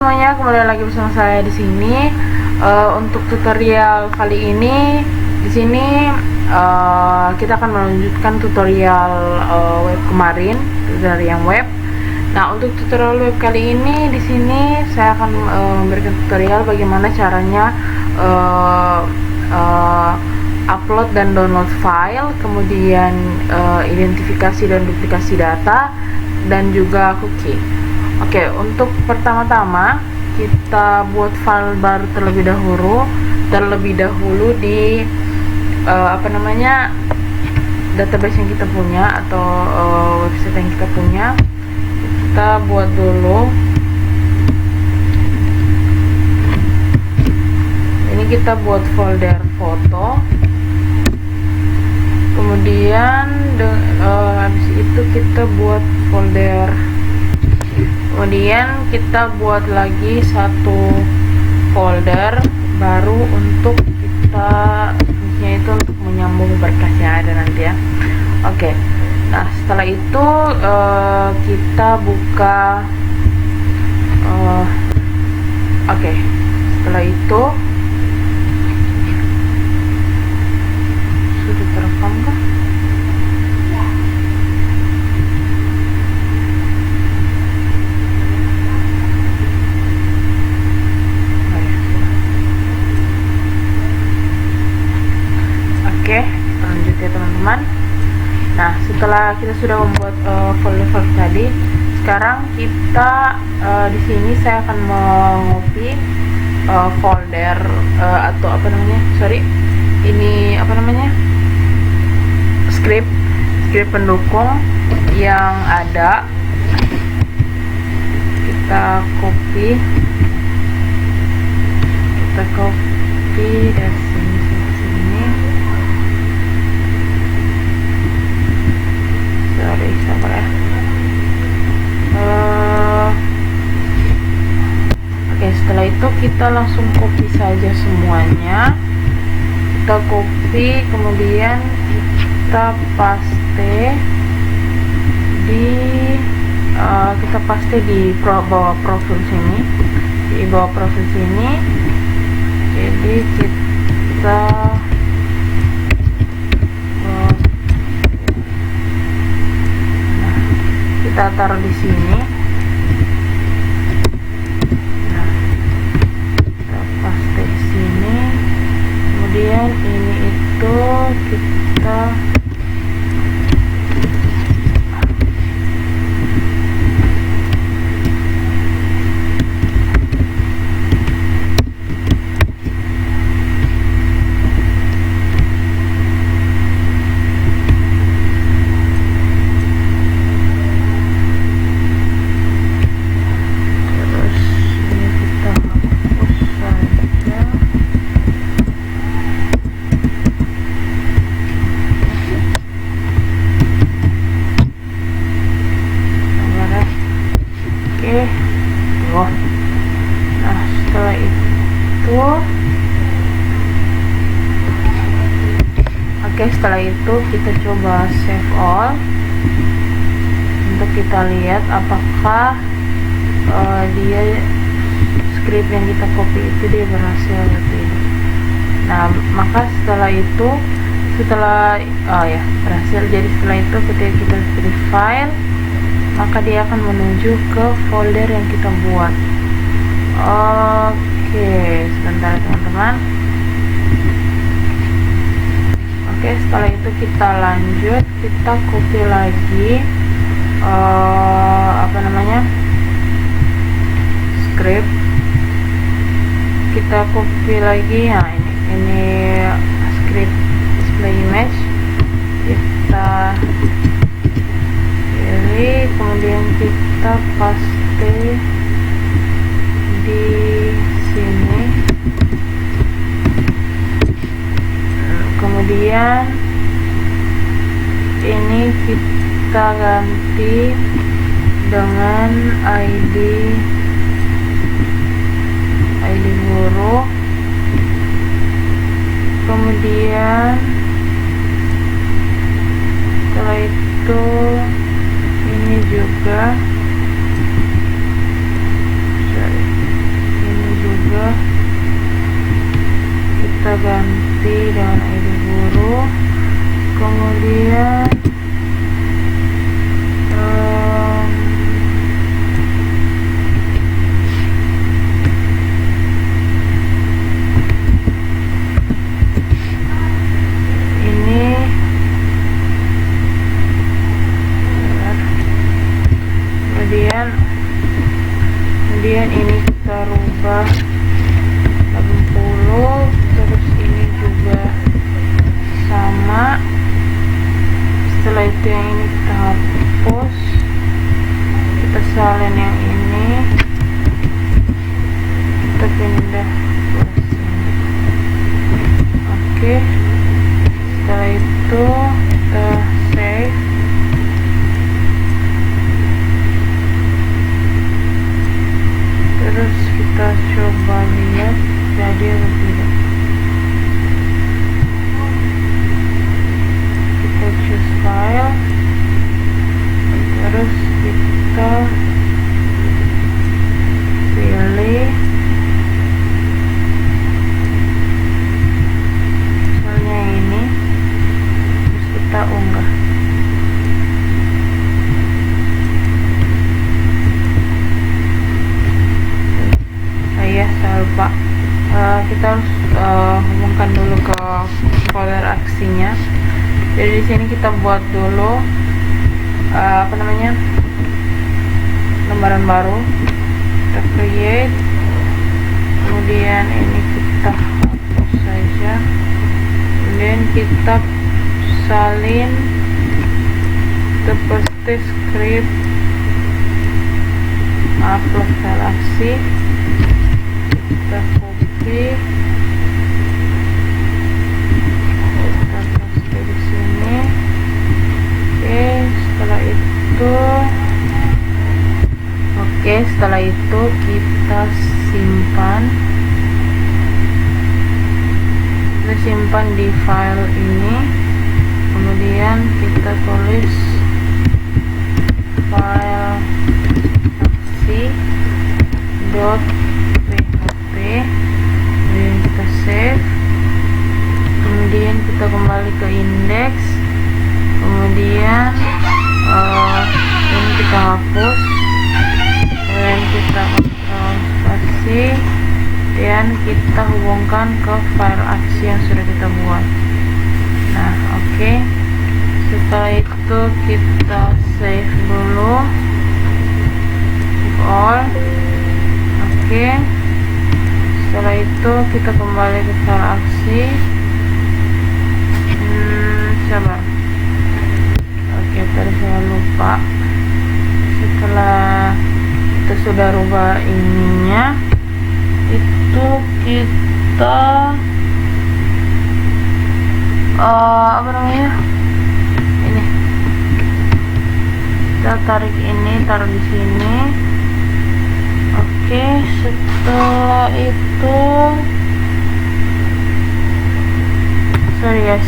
Semuanya, kembali lagi bersama saya di sini. Untuk tutorial kali ini, di sini kita akan melanjutkan tutorial web kemarin, tutorial yang web. Nah, untuk tutorial web kali ini, di sini saya akan memberikan tutorial bagaimana caranya upload dan download file, kemudian identifikasi dan duplikasi data, dan juga cookie. Oke, untuk pertama-tama kita buat file baru terlebih dahulu di database yang kita punya atau website yang kita punya. Kita buat dulu. Ini kita buat folder foto. Kemudian habis itu kita buat folder. Kemudian kita buat lagi satu folder baru untuk kita, fungsinya itu untuk menyambung berkas yang ada nanti ya. Oke, nah setelah itu kita buka. Oke, setelah itu sudah terekam kah? Lanjut ya teman-teman. Nah, setelah kita sudah membuat folder tadi, sekarang kita di sini saya akan mengcopy folder atau script pendukung yang ada. Kita copy dari sini ke sini. Sabar ya. Oke, setelah itu kita langsung copy saja semuanya. Kita copy, kemudian kita paste di bawah profil sini. Jadi kita taruh di sini. Nah, kita paste di sini. Kemudian ini itu kita setelah itu kita coba save all untuk kita lihat apakah dia script yang kita copy itu dia berhasil atau tidak. Nah, maka berhasil. Jadi setelah itu ketika kita pilih file, maka dia akan menuju ke folder yang kita buat. Oke, sebentar teman-teman. Oke, setelah itu kita lanjut, kita copy lagi script. Kita copy lagi. Nah, ini script display image. Kita pilih, kemudian kita paste di sini. Kemudian ini kita ganti dengan ID guru. Kemudian setelah itu ini juga kemudian kemudian ini kita rubah 80, terus ini juga sama. Setelah itu yang ini kita hapus, kita salin yang ini, kita pindah ke sini. Oke, setelah itu kita save. Terus kita coba lihat jadi atau tidak. Kita choose file, terus kita pilih misalnya ini, terus kita unggah. Saya lupa, kita harus hubungkan dulu ke folder aksinya. Jadi di sini kita buat dulu lembaran baru, kita create, kemudian ini kita hapus saja, kemudian kita salin, kita paste script, upload file aksi, kita copy, kita paste di sini. Setelah itu kita simpan di file ini, kemudian kita tulis file aksi.php, kemudian kita save, kemudian kita kembali ke index, kemudian ini kita hapus, kemudian kita kontrol spasi, dan kita hubungkan ke file aksi yang sudah kita buat. Nah, oke. Setelah itu kita save dulu, save all. Oke. Setelah itu kita kembali ke file aksi. Sabar. Oke, tadi saya lupa. Setelah kita sudah rubah ininya, itu kita ini kita tarik ini, taruh di sini. Oke, setelah itu sorry guys,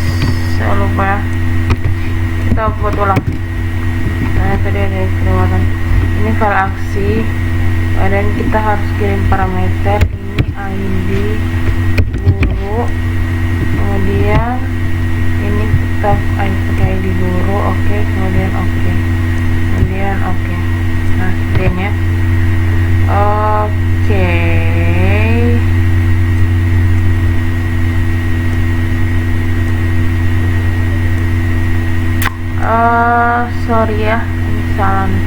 saya lupa ya, kita buat ulang. Nah, tadi ada kelewatan. Ini file aksi, dan kita harus kirim parameter. Ini ID guru, kemudian ini kita pakai ID guru. Oke, kemudian oke, kemudian oke. Nah, sekian ya. Oke. Sorry ya, ini salah nih.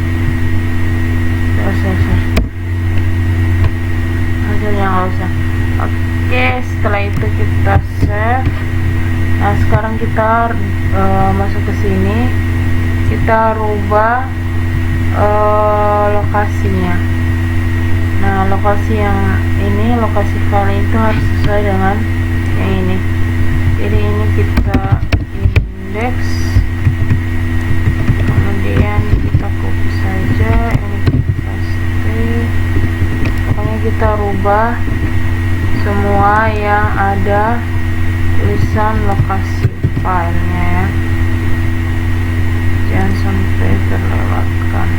Yang nggak usah. Oke, setelah itu kita save. Nah, sekarang kita masuk ke sini, kita rubah lokasinya. Nah, lokasi yang ini, lokasi file itu harus sesuai dengan yang ini. Jadi ini kita index, kemudian kita copy saja, ini kita paste. Pokoknya kita rubah semua yang ada tulisan lokasi filenya ya, jangan sampai terlewatkan.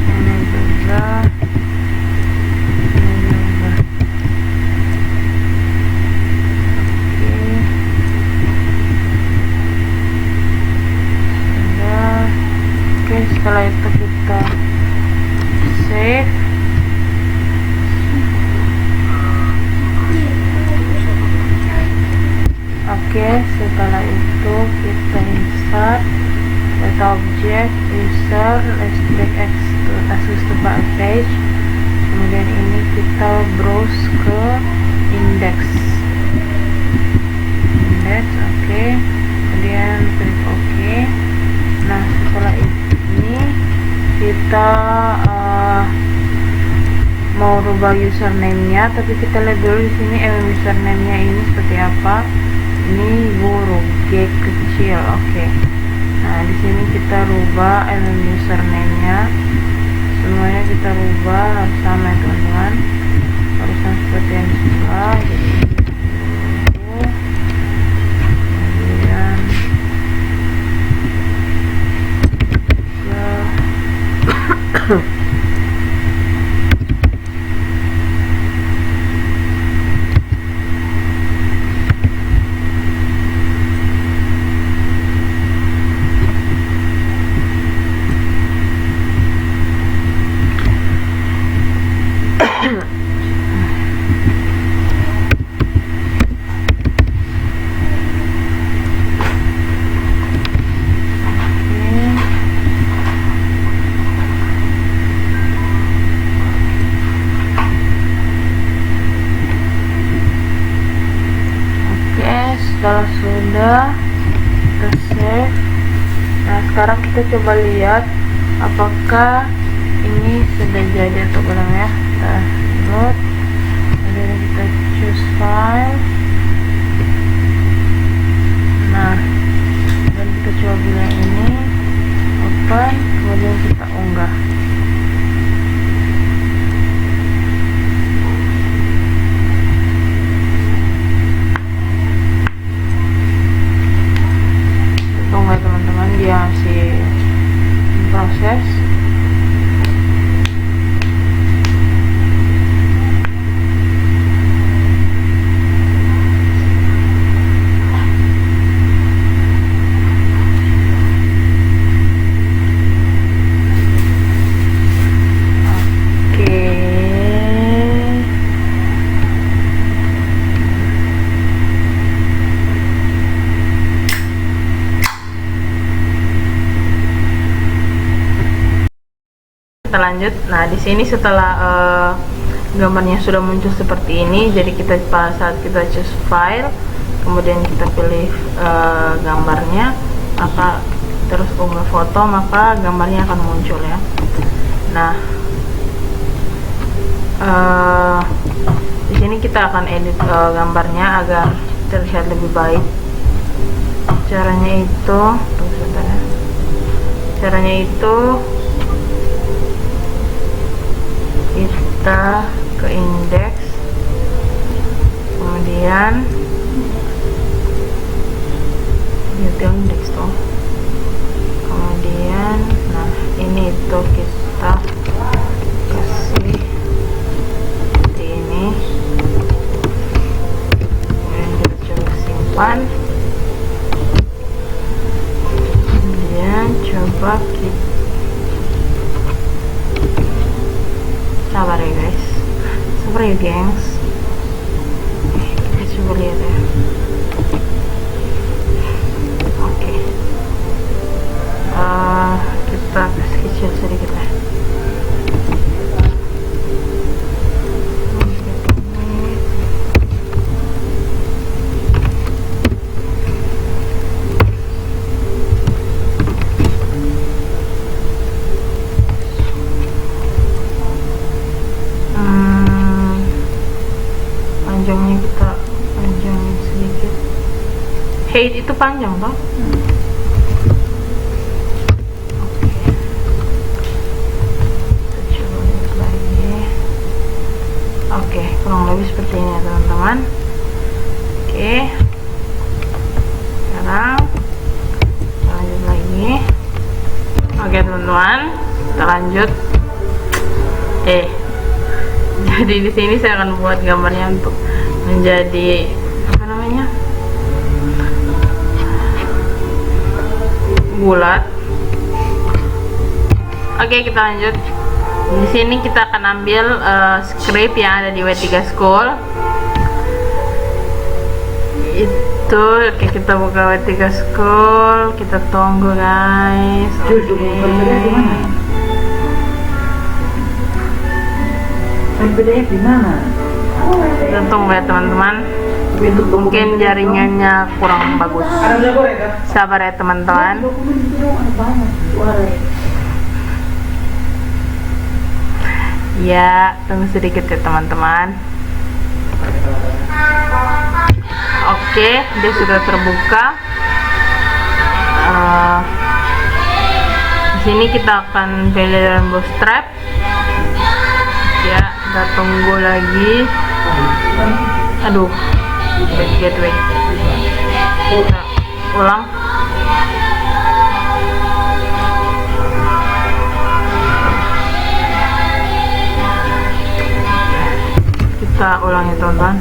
Ini juga start. Data object user, let's break access to page. Kemudian ini kita browse ke index, oke. Kemudian klik OK. Nah, setelah ini kita mau rubah username-nya, tapi kita lihat dulu di sini username-nya ini seperti apa. Ini guru G kecil, oke. Nah, di sini kita rubah username-nya. Semuanya kita rubah harus sama ya teman-teman, harus sama seperti yang di sebelah. Jadi kemudian setelah sudah kita save. Nah, sekarang kita coba lihat apakah ini sudah jadi atau belum ya. Kita load, kemudian kita choose file. Nah, dan kita coba bilang ini open, kemudian kita unggah. Tunggu ya teman-teman, dia masih proses. Kita lanjut. Nah, di sini setelah gambarnya sudah muncul seperti ini, jadi kita pada saat kita choose file, kemudian kita pilih gambarnya, maka terus unggah foto, maka gambarnya akan muncul ya. Nah, di sini kita akan edit gambarnya agar terlihat lebih baik. Caranya itu, tunggu sebentar ya. Caranya itu kita ke indeks, kemudian itu indeks tuh, kemudian nah ini itu kita kasih seperti ini, kemudian kita coba simpan, kemudian coba kita sabar ya guys, sabar ya gengs. Kita coba lihat ya. Oke. Kita kasih kecil sedikit ya. Panjangnya kita panjangin sedikit. Height itu panjang toh? Oke. Kita coba lihat lagi. Oke, kurang lebih seperti ini ya teman-teman. Oke. Sekarang kita lanjut lagi. Oke teman-teman, kita lanjut. Jadi di sini saya akan buat gambarnya untuk menjadi apa namanya, bulat. Oke, kita lanjut. Di sini kita akan ambil script yang ada di W3 School. Tuh, oke, kita buka W3 School, kita tunggu guys. PDF di mana? Kita tunggu ya teman-teman. Mungkin jaringannya kurang bagus. Sabar ya teman-teman. Ya, tunggu sedikit ya teman-teman. Oke, dia sudah terbuka. Di sini kita akan pilih rainbow strap. Ya, kita tunggu lagi. Aduh, gateway. Kita ulang. Kita ulangi teman-teman.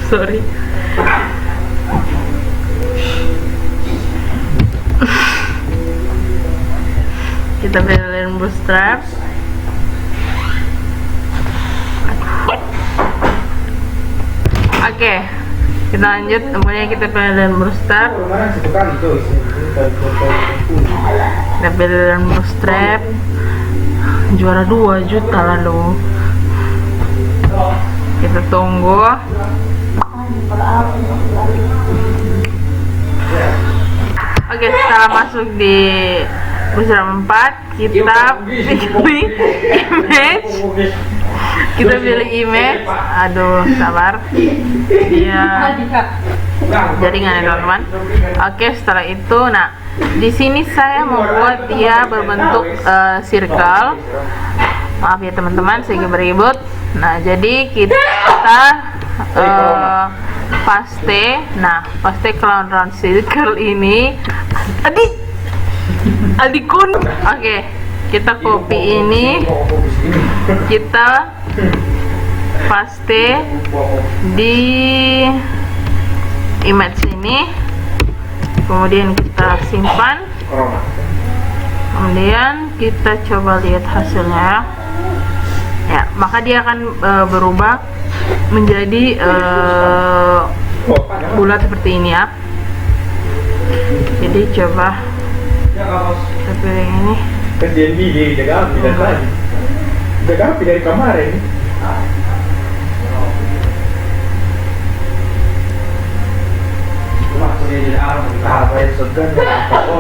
Sorry. Kita beliin bootstrap. Oke, kita lanjut. Kemudian kita beliin bootstrap. Kita beliin bootstrap. Juara 2 juta lalu. Kita tunggu. Oke, setelah masuk di bootstrap 4, kita pilih image. Kita pilih image. Aduh, sabar. Iya. Jaringan ya teman-teman. Oke, setelah itu, nah di sini saya membuat dia berbentuk circle. Maaf ya teman-teman, sedikit beribut. Nah, jadi kita paste. Nah, paste clown round circle ini. Adikun. Oke, kita copy ini. Kita paste di image ini. Kemudian kita simpan. Kemudian kita coba lihat hasilnya. Ya, maka dia akan berubah menjadi bulat seperti ini ya. Jadi coba kita pilih ini. Jaga api dari kemarin.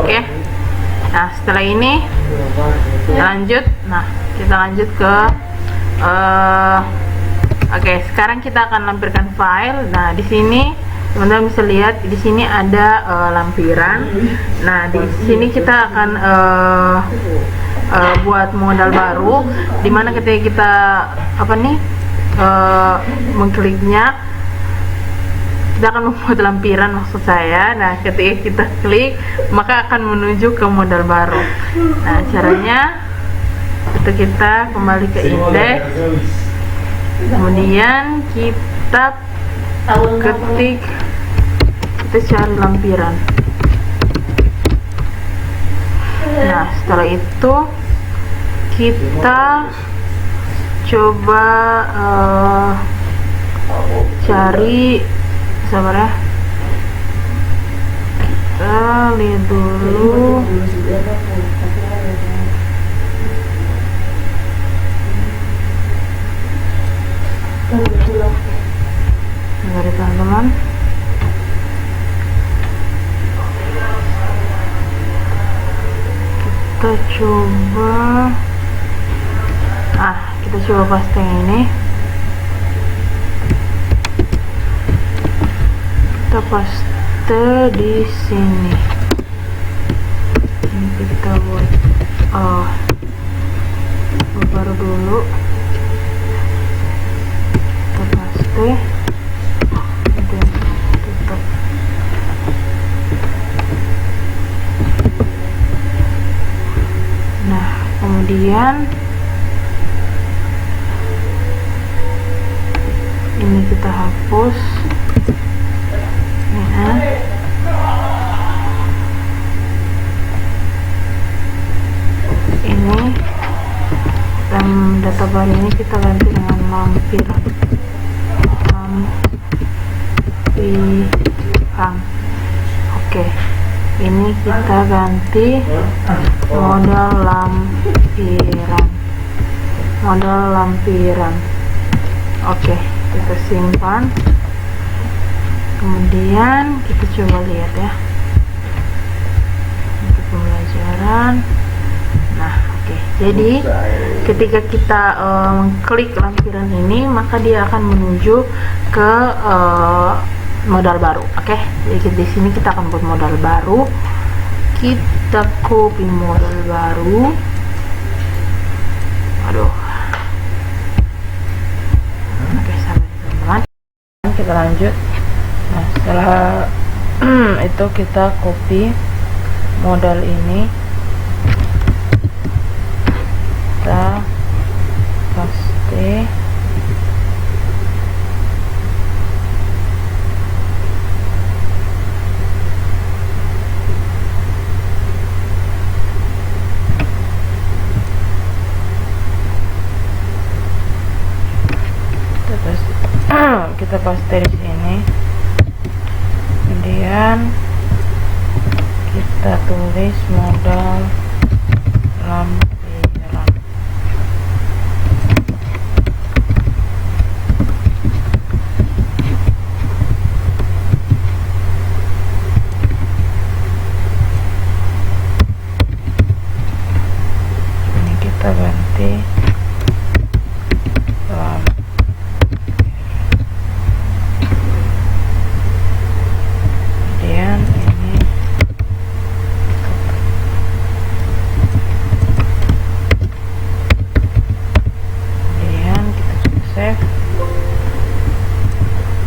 Oke. Nah, setelah ini kita lanjut. Nah, kita lanjut ke oke, sekarang kita akan lampirkan file. Nah, di sini teman-teman bisa lihat di sini ada lampiran. Nah, di sini kita akan buat modal baru, dimana ketika kita mengkliknya, kita akan membuat lampiran maksud saya. Nah, ketika kita klik maka akan menuju ke modal baru. Nah, caranya itu kita kembali ke indeks, kemudian kita ketik, kita cari lampiran. Nah, setelah itu kita coba cari, sabar ya, kita lihat dulu. Sabar teman-teman. Kita coba paste yang ini. Kita paste di sini. Ini kita buat baru dulu. Kita paste. Kemudian tutup. Nah, kemudian ini kita hapus ya. Ini dan data baru ini kita ganti dengan lampiran. lampiran. Oke, ini kita ganti model lampiran. Oke, kita simpan. Kemudian kita coba lihat ya untuk pembelajaran. Nah, oke. Jadi ketika kita klik lampiran ini, maka dia akan menuju ke modal baru. Oke. Jadi di sini kita akan buat modal baru. Kita copy modal baru. Aduh. Oke, sampai teman-teman. Kita lanjut. Nah, setelah itu kita copy modal ini, kita paste kita paste di sini. Kemudian kita tulis modal lampiran. Ini kita ganti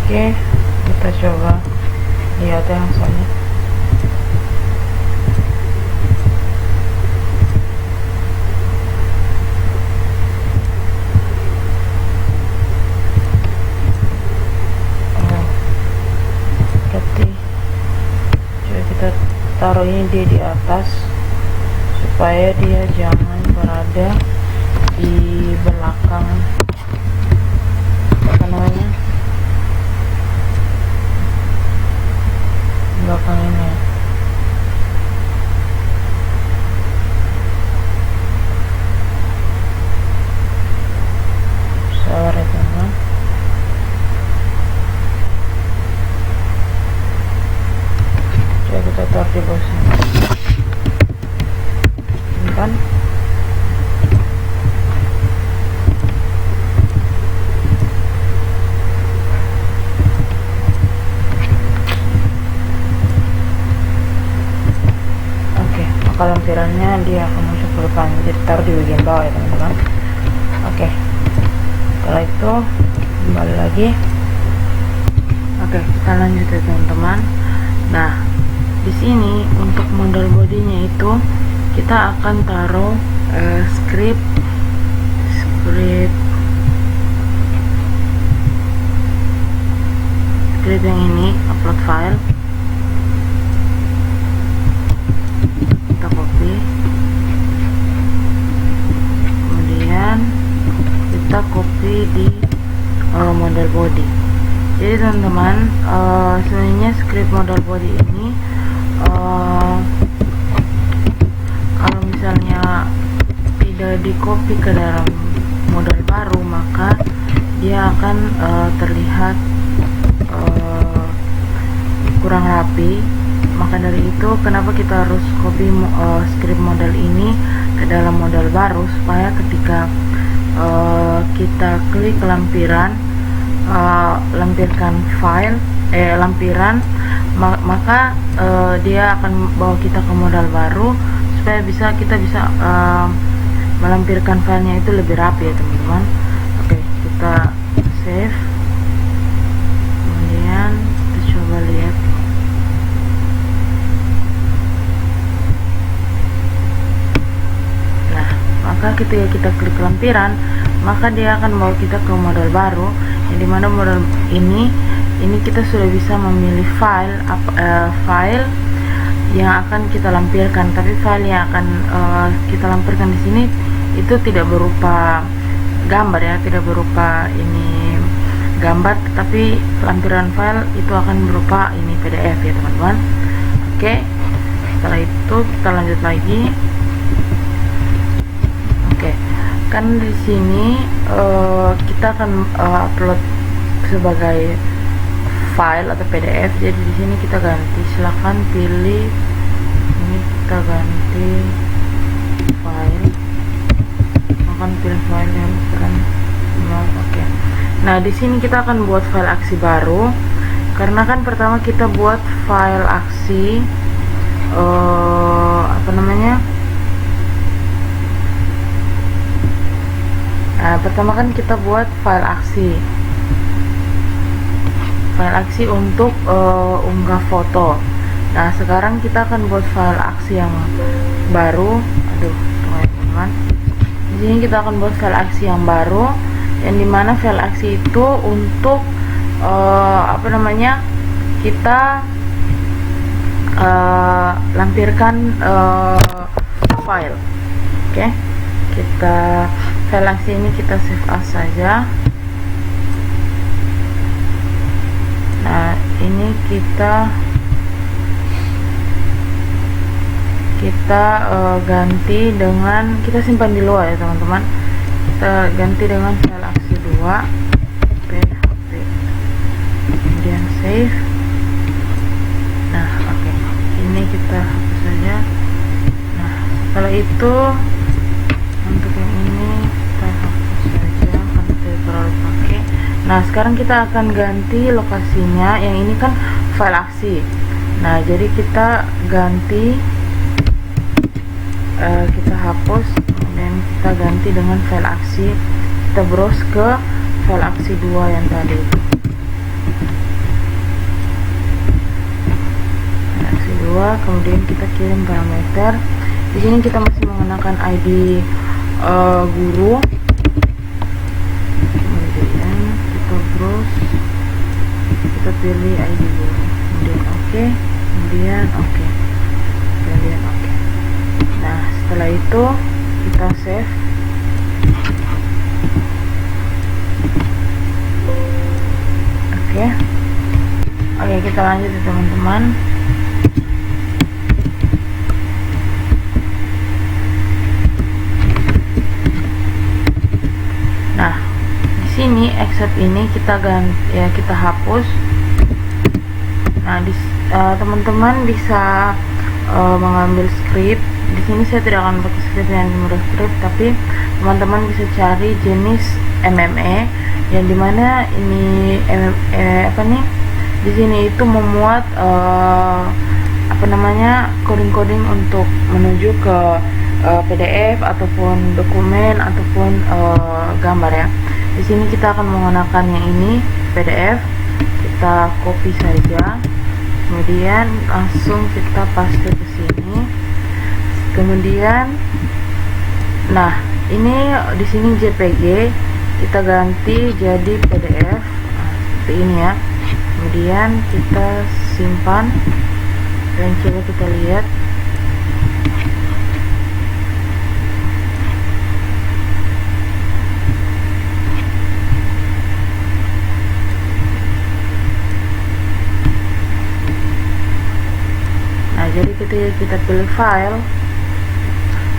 Oke, kita coba lihat ya hasilnya. Berarti coba kita taruh ini dia di atas supaya dia jangan berada di belakang belakang ini. Sabar ya teman. Coba kita taruh di bawah sini. Simpan. Lampirannya dia akan muncul ke depan, jadi taruh di bagian bawah ya teman-teman. Oke, setelah itu kembali lagi. Oke, kita lanjut ya teman-teman. Nah, di sini untuk modal bodinya itu kita akan taruh script yang ini, upload file. Kita copy di model body. Jadi teman-teman, sebenarnya script model body ini kalau misalnya tidak di copy ke dalam model baru, maka dia akan terlihat kurang rapi. Maka dari itu kenapa kita harus copy script model ini ke dalam model baru, supaya ketika kita klik lampiran, lampirkan file lampiran, maka dia akan bawa kita ke modal baru, supaya kita bisa melampirkan filenya itu lebih rapi ya teman-teman. Oke, kita save. Kemudian kita coba lihat. Maka ketika kita klik lampiran, maka dia akan bawa kita ke model baru, yang dimana model ini kita sudah bisa memilih file yang akan kita lampirkan. Tapi file yang akan kita lampirkan di sini itu tidak berupa gambar ya, tidak berupa ini gambar, tetapi lampiran file itu akan berupa ini PDF ya teman-teman. Oke, setelah itu kita lanjut lagi. Oke, kan di sini kita akan upload sebagai file atau PDF. Jadi di sini kita ganti, silahkan pilih ini, kita ganti file, akan pilih file yang ukuran 0. Oke. Nah, di sini kita akan buat file aksi baru, karena kan pertama kita buat file aksi pertama kan kita buat file aksi untuk unggah foto. Nah, sekarang kita akan buat file aksi yang baru. Teman-teman, di sini kita akan buat file aksi yang baru, yang dimana file aksi itu untuk kita lampirkan file. Oke, kita file aksi ini kita save as saja. Nah, ini kita ganti dengan, kita simpan di luar ya teman-teman. Kita ganti dengan file aksi 2 php, kemudian save. Nah, oke, ini kita hapus saja. Nah, setelah itu untuk yang ini kita hapus saja karena tidak terlalu pakai. Nah, sekarang kita akan ganti lokasinya. Yang ini kan file aksi. Nah, jadi kita ganti, kita hapus, kemudian kita ganti dengan file aksi. Kita browse ke file aksi 2 yang tadi. File aksi 2, kemudian kita kirim parameter. Di sini kita masih menggunakan ID guru. Kemudian kita browse, kita pilih ID guru, kemudian oke, kemudian oke, kemudian oke. Nah, setelah itu kita save. Oke, kita lanjut ya teman-teman. Nah, di sini accept ini kita ganti ya, kita hapus. Nah, teman-teman bisa mengambil script. Di sini saya tidak akan pakai script yang dimodal script, tapi teman-teman bisa cari jenis MME yang dimana ini di sini itu memuat coding-coding untuk menuju ke PDF ataupun dokumen ataupun gambar ya. Di sini kita akan menggunakan yang ini PDF. Kita copy saja, kemudian langsung kita paste ke sini. Kemudian, nah ini di sini JPG, kita ganti jadi PDF seperti ini ya. Kemudian kita simpan dan coba kita lihat. Nah, jadi ketika kita pilih file,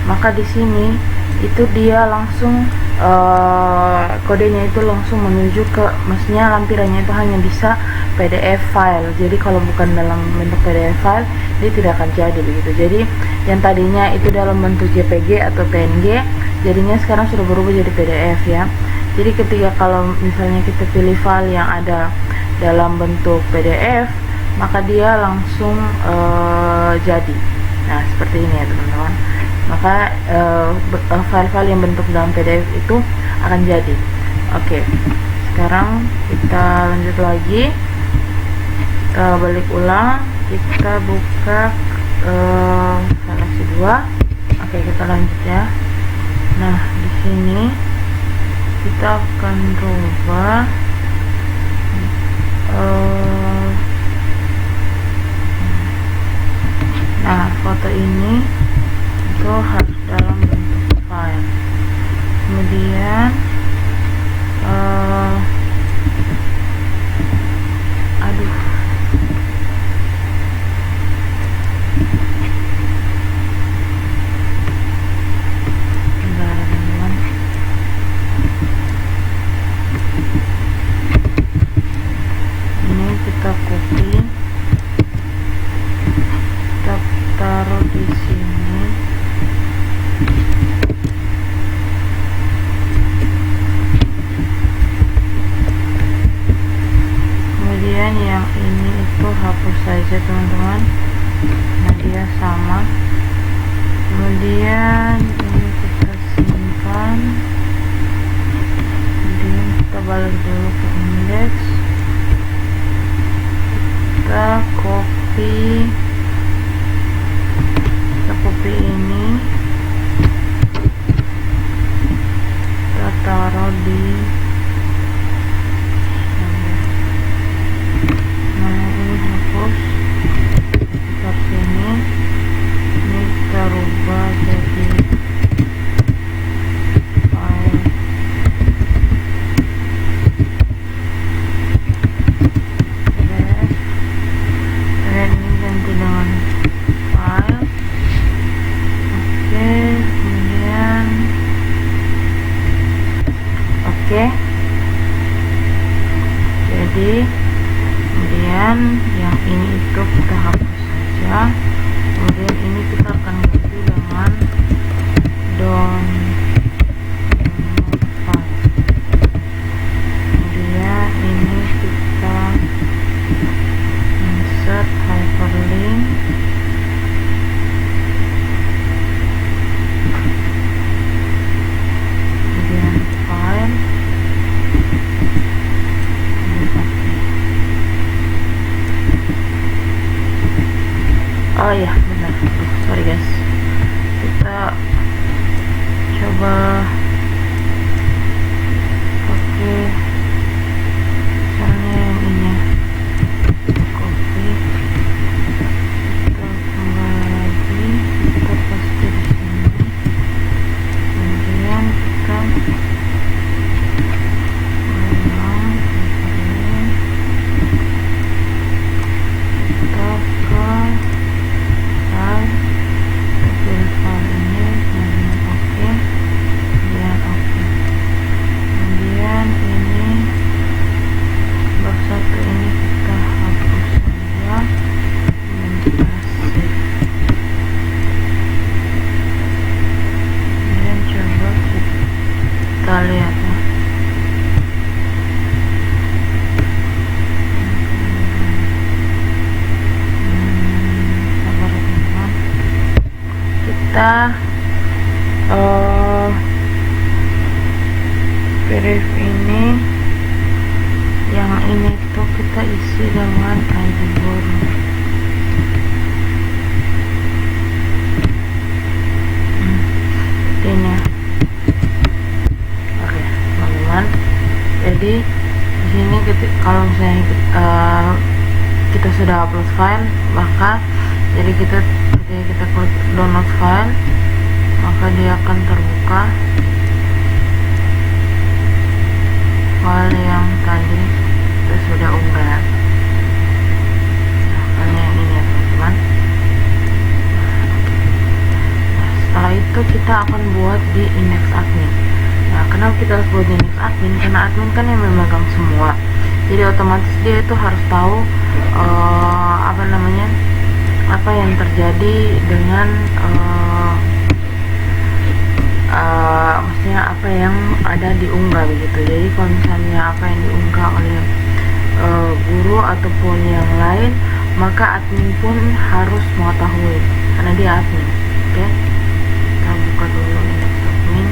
maka di sini itu dia langsung kodenya itu langsung menuju ke, maksudnya lampirannya itu hanya bisa PDF file. Jadi kalau bukan dalam bentuk PDF file, dia tidak akan jadi begitu. Jadi yang tadinya itu dalam bentuk JPG atau PNG, jadinya sekarang sudah berubah jadi PDF ya. Jadi ketika kalau misalnya kita pilih file yang ada dalam bentuk PDF, maka dia langsung jadi. Nah, seperti ini ya teman-teman. Maka file-file yang bentuk dalam PDF itu akan jadi. Oke, sekarang kita lanjut lagi, kita balik ulang, kita buka file aksi 2. Oke, kita lanjut ya. Nah, di sini kita akan rubah nah, foto ini itu harus dalam bentuk file. Kemudian iya benar. Sorry guys, kita coba pakai misalnya yang ini copy, kita tambah lagi, kita paste di sini, kemudian kita ulang ini, kita ke file, kita pilih file ini, kemudian oke, kemudian oke, kemudian ini bab 1 ini kita hapus saja, kemudian kita save, kemudian coba kita lihat ya. Sabar ya teman-teman, kita PDF ini, yang ini tuh kita isi dengan ID baru. Ini oke teman-teman, jadi di sini kalau misalnya kita sudah upload file, maka jadi ketika kita klik download file, maka dia akan terbuka file yang tadi kita sudah unggah. Nah, filenya yang ini ya teman-teman. Nah, setelah itu kita akan buat di index admin. Nah, kenapa kita harus buat di index admin? Karena admin kan yang memegang semua, jadi otomatis dia itu harus tahu apa yang terjadi dengan maksudnya apa yang ada diunggah begitu. Jadi kalau misalnya apa yang diunggah oleh guru ataupun yang lain, maka admin pun harus mengetahui karena dia admin. Oke, kita buka dulu index admin.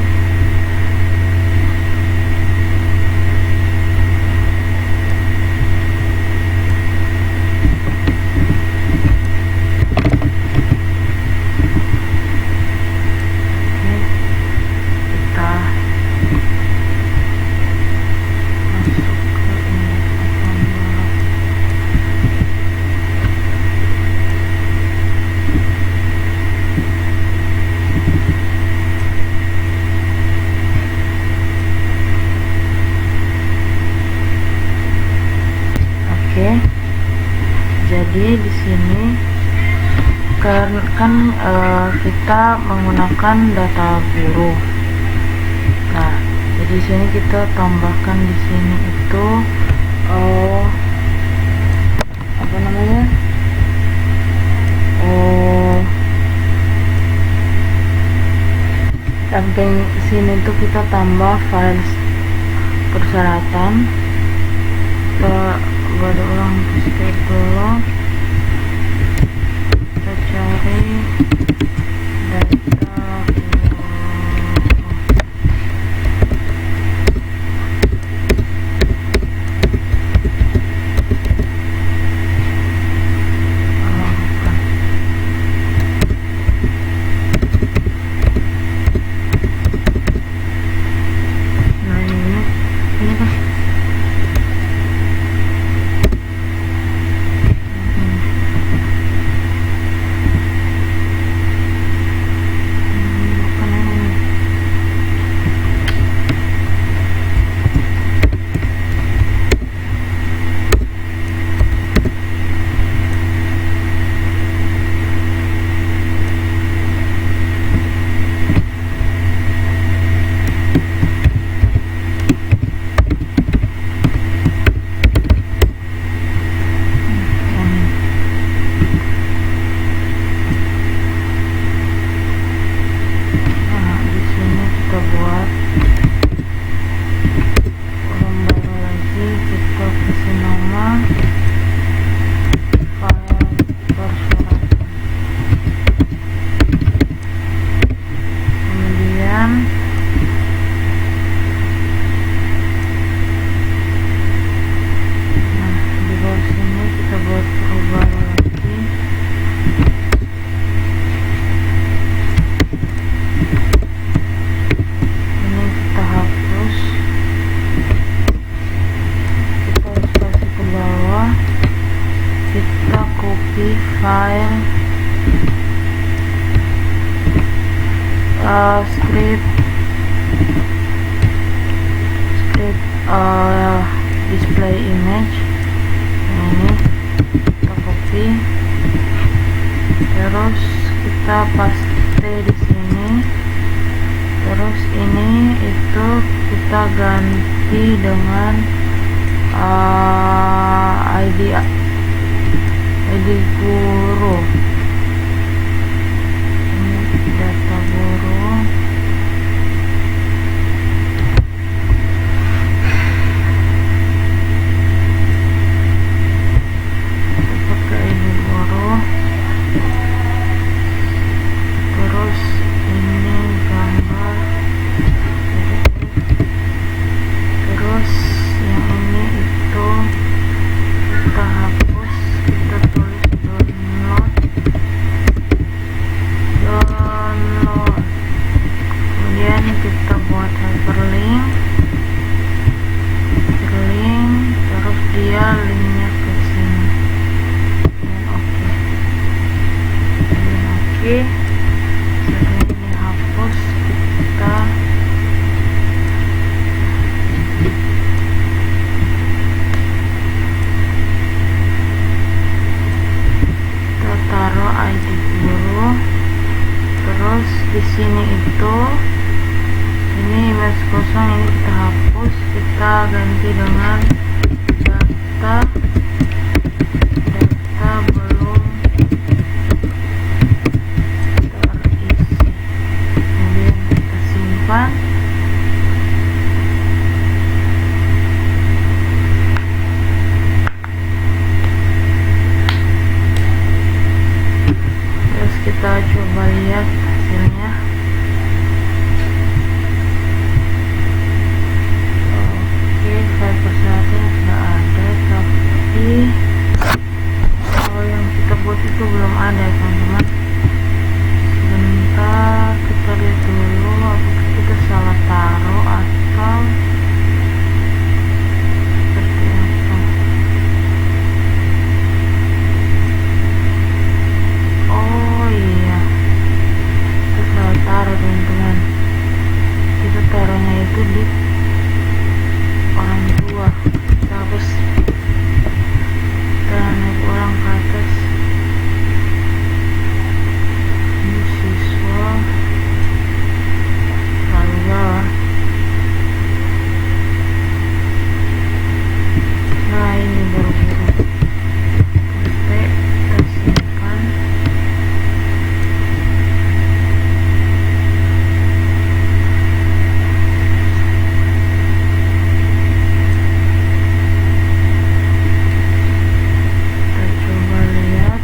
Jadi di sini kan kita menggunakan data guru. Nah, jadi di sini kita tambahkan di sini itu apa namanya? Samping sini tuh kita tambah file persyaratan. Kita buat ulang step dulu, kita cari data nah ini kan script display image. Ini kita copy, terus kita paste di sini. Terus ini itu kita ganti dengan ID guru. Ini data guru. Pakai ID guru. Terus ini gambar. Terus yang ini itu kita hapus, kita tulis download. Kemudian kita buat hyperlink, terus dia linknya ke sini. Oke. Setelah ini hapus, kita taruh ID guru. Terus di sini itu ini image kosong, ini kita hapus, kita ganti dengan data belum terisi. Kemudian kita simpan. Terus kita coba lihat hasilnya. Oke, file persatuan sudah ada, tapi yang kita buat itu belum ada, teman-teman. Sebentar, kita lihat dulu apakah kita salah taruh atau seperti apa. Oh iya, kita salah taruh, teman-teman. Kita taruhnya itu di orang tua. Kita hapus, kita naik ulang ke atas. Ini siswa, lalu bawah. Nah, ini baru guru. Kita simpan. Kita coba lihat.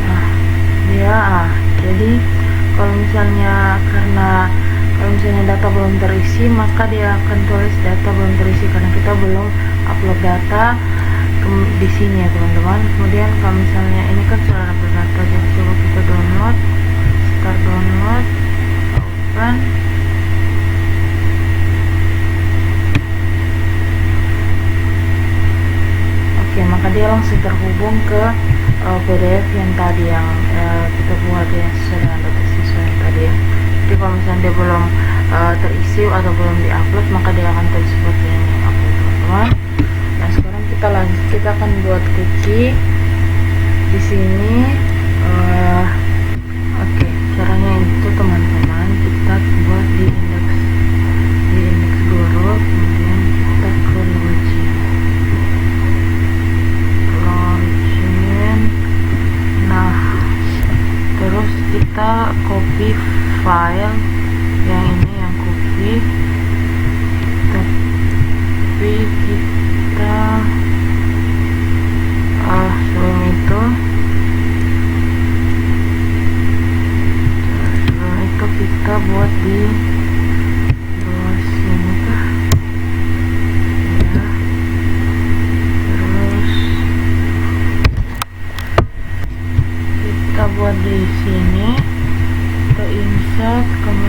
Nah, jadi kalau misalnya data belum terisi, maka dia akan tulis data belum terisi karena kita belum upload data di sini ya, teman-teman. Kemudian kalau misalnya ini kan sudah ada data, jadi coba kita download, start download, open. Oke, maka dia langsung terhubung ke PDF yang tadi yang kita buat ya, sesuai dengan data siswa yang tadi ya. Jadi kalau misalnya dia belum terisi atau belum diupload, maka dia akan tulis seperti ini. Oke, teman-teman. Nah, sekarang kita lanjut, kita akan buat cookie di sini. Oke, caranya itu, teman-teman, kita buat di indeks guru, kemudian kita ke login. Nah, terus kita copy file yang ini, yang copy, tapi kita sebelum itu kita buat di bawah sini kah ya. Terus kita buat di sini, kita insert, kemudian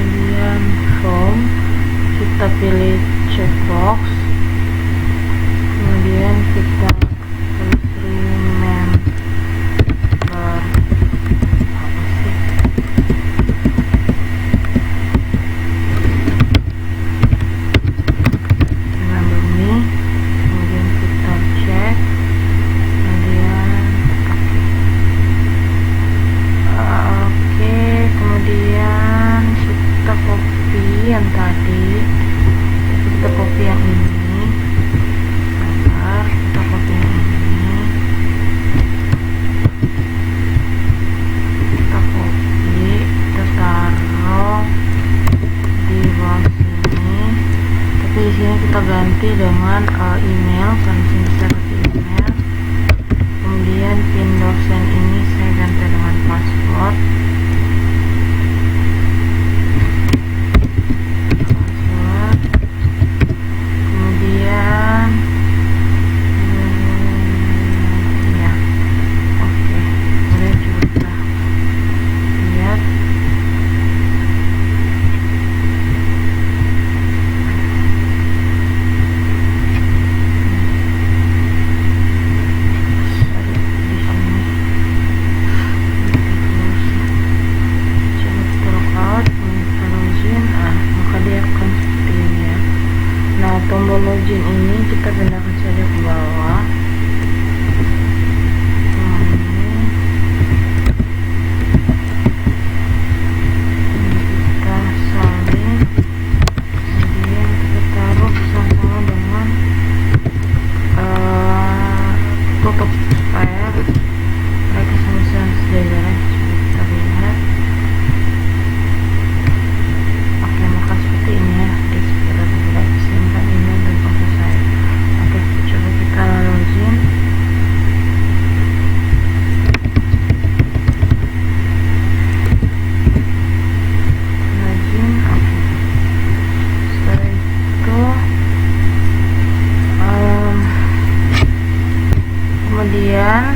kemudian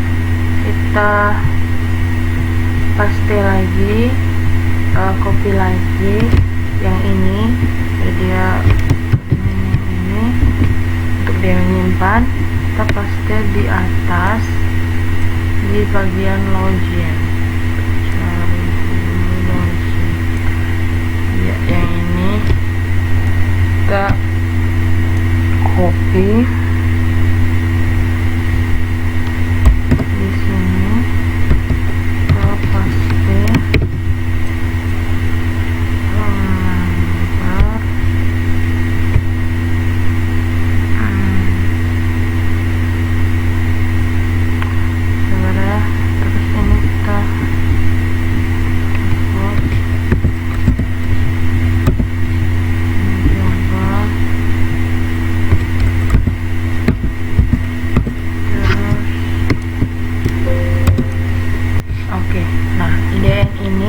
kita paste lagi, copy lagi yang ini, jadi dia dengan yang ini untuk dia menyimpan, kita paste di atas di bagian login. Cari dulu login ya, yang ini kita copy di sini, kita paste,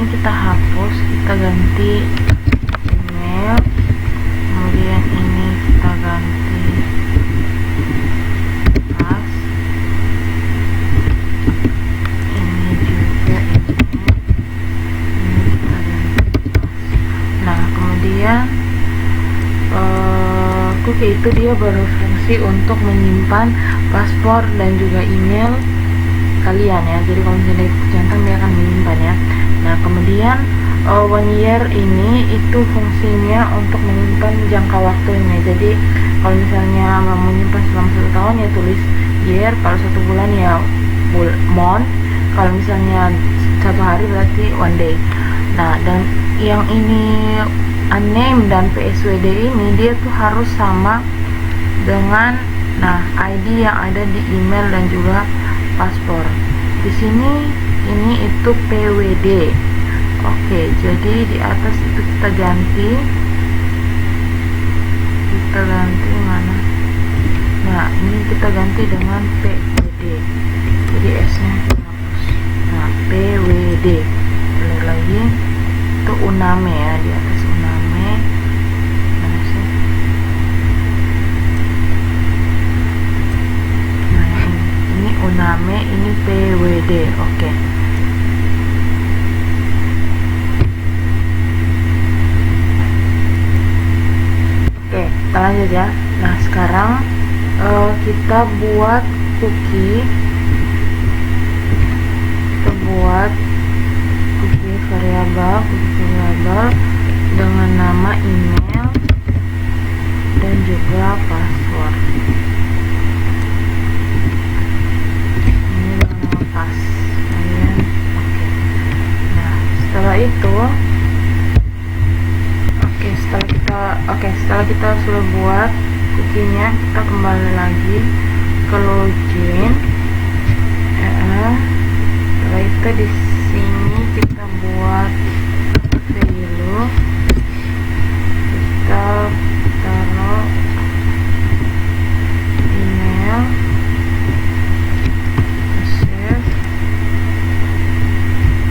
kita hapus, kita ganti email, kemudian ini kita ganti pas, ini juga ini kita ganti pas. Nah kemudian cookie itu dia berfungsi untuk menyimpan paspor dan juga email kalian ya, jadi kalau misalnya centang dia akan menyimpan ya. Nah kemudian 1 year ini itu fungsinya untuk menyimpan jangka waktunya. Jadi kalau misalnya mau menyimpan selama 1 tahun ya tulis year, kalau 1 bulan ya month, kalau misalnya 1 hari berarti 1 day. Nah dan yang ini unnamed dan PSWD ini dia tuh harus sama dengan ID yang ada di email dan juga paspor. Di sini ini itu PWD. Oke, jadi di atas itu kita ganti mana? Nah, ini kita ganti dengan PWD. Jadi S-nya kita hapus. Nah, PWD. Lihat lagi, itu Uname ya, di atas Uname. Mana sih? Nah, ini Uname, ini PWD. Oke. Kita lanjut ya. Nah sekarang kita buat cookie, variabel dengan nama email dan juga password. Ini dengan nama pas. Oke. Nah setelah itu setelah kita sudah buat cookie-nya, kita kembali lagi ke login. Setelah itu di sini kita buat value, kita taruh email, save.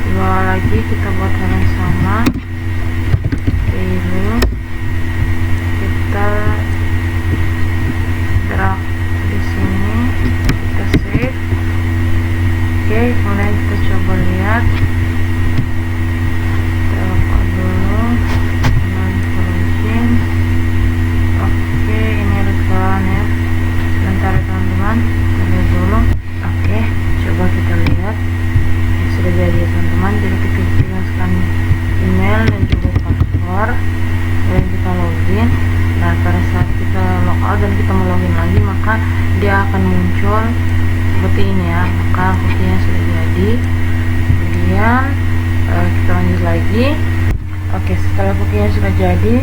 Di bawah lagi kita buat hal yang sama, value, kita drag di sini, kita save. Oke, kemudian kita coba lihat, kita buka dulu dengan login. Oke, ini ada kesalahan ya, sebentar teman-teman, kita lihat dulu. Oke, coba kita lihat. Oke, sudah jadi teman-teman. Jadi kita tinggal scan email dan juga password dan kita login. Nah pada saat kita logout dan kita mau login lagi, maka dia akan muncul seperti ini ya, maka cookie-nya sudah jadi. Kemudian kita lanjut lagi. Oke, setelah cookie-nya sudah jadi,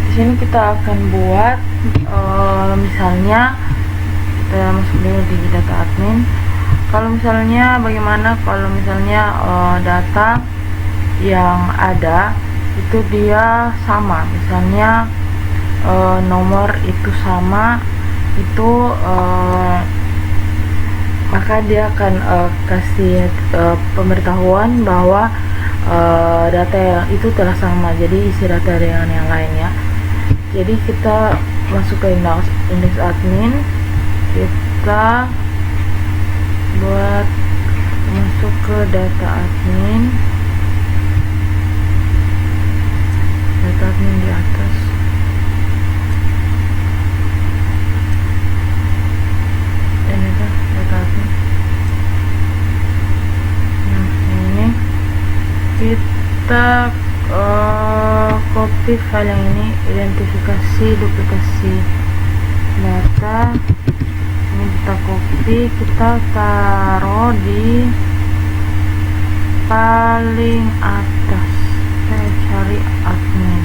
di sini kita akan buat misalnya kita masuk dulu di data admin. Kalau misalnya bagaimana kalau misalnya data yang ada itu dia sama, misalnya nomor itu sama, itu maka dia akan kasih pemberitahuan bahwa data itu telah sama, jadi isi data dengan yang lain ya. Jadi kita masuk ke index admin, kita buat masuk ke data admin di atas. Ini tuh data admin. Nah ini kita copy file yang ini, identifikasi duplikasi data. Ini kita copy, kita taruh di paling atas. Saya cari admin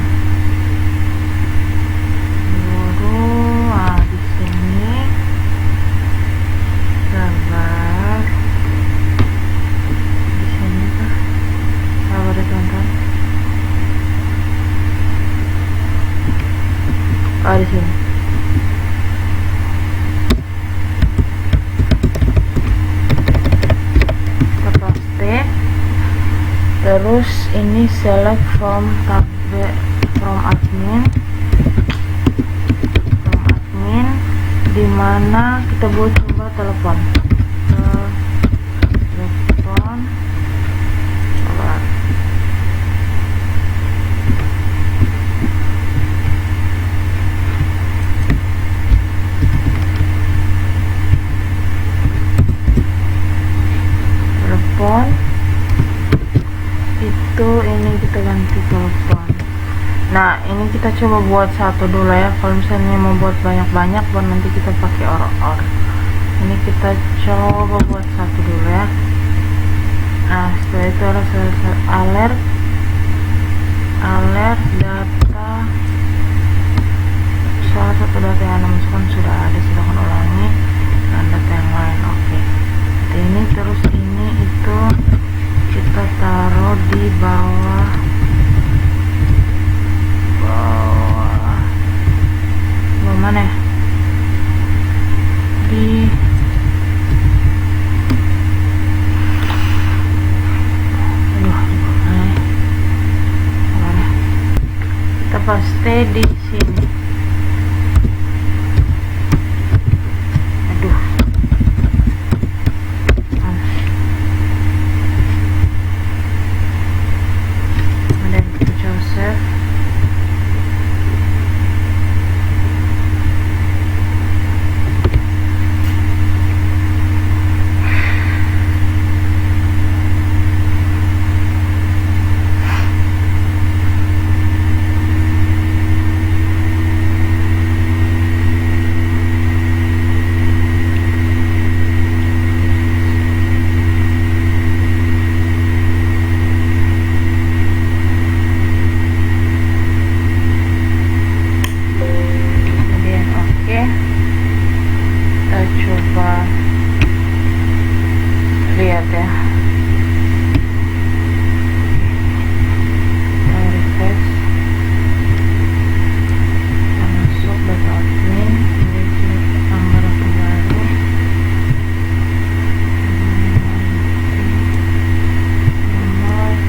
baru, di sini server, di sini kah sabar ya teman-teman. Di sini kita paste, terus ini select from tab admin, dimana kita buat coba telepon coba. Telepon itu, ini kita ganti telepon. Nah ini kita coba buat satu dulu ya, kalau misalnya mau buat banyak-banyak baru nanti kita pakai or. Ini kita coba buat satu dulu ya. Nah setelah itu harus alert data, salah satu data yang Anda masukkan sudah ada, silakan ulangi dan data yang lain. Oke, ini terus ini itu kita taruh di bawah mana ya? Di kita paste di sini. Kemudian kita coba save. Lihat ya, refresh, masuk data admin, nomor baru, nomor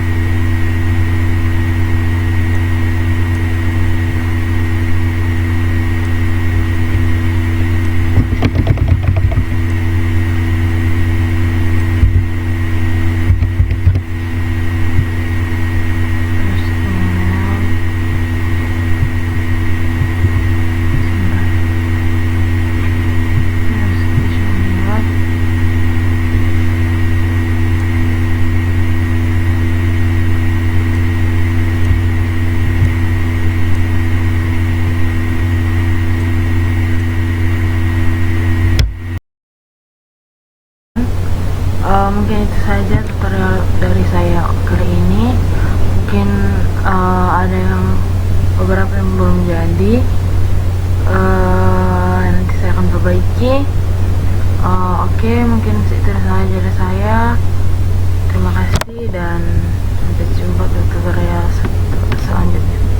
mungkin itu saja tutorial dari saya kali ini. Mungkin ada yang beberapa yang belum jadi, nanti saya akan perbaiki. Oke, mungkin itu saja dari saya. Terima kasih dan sampai jumpa di tutorial selanjutnya.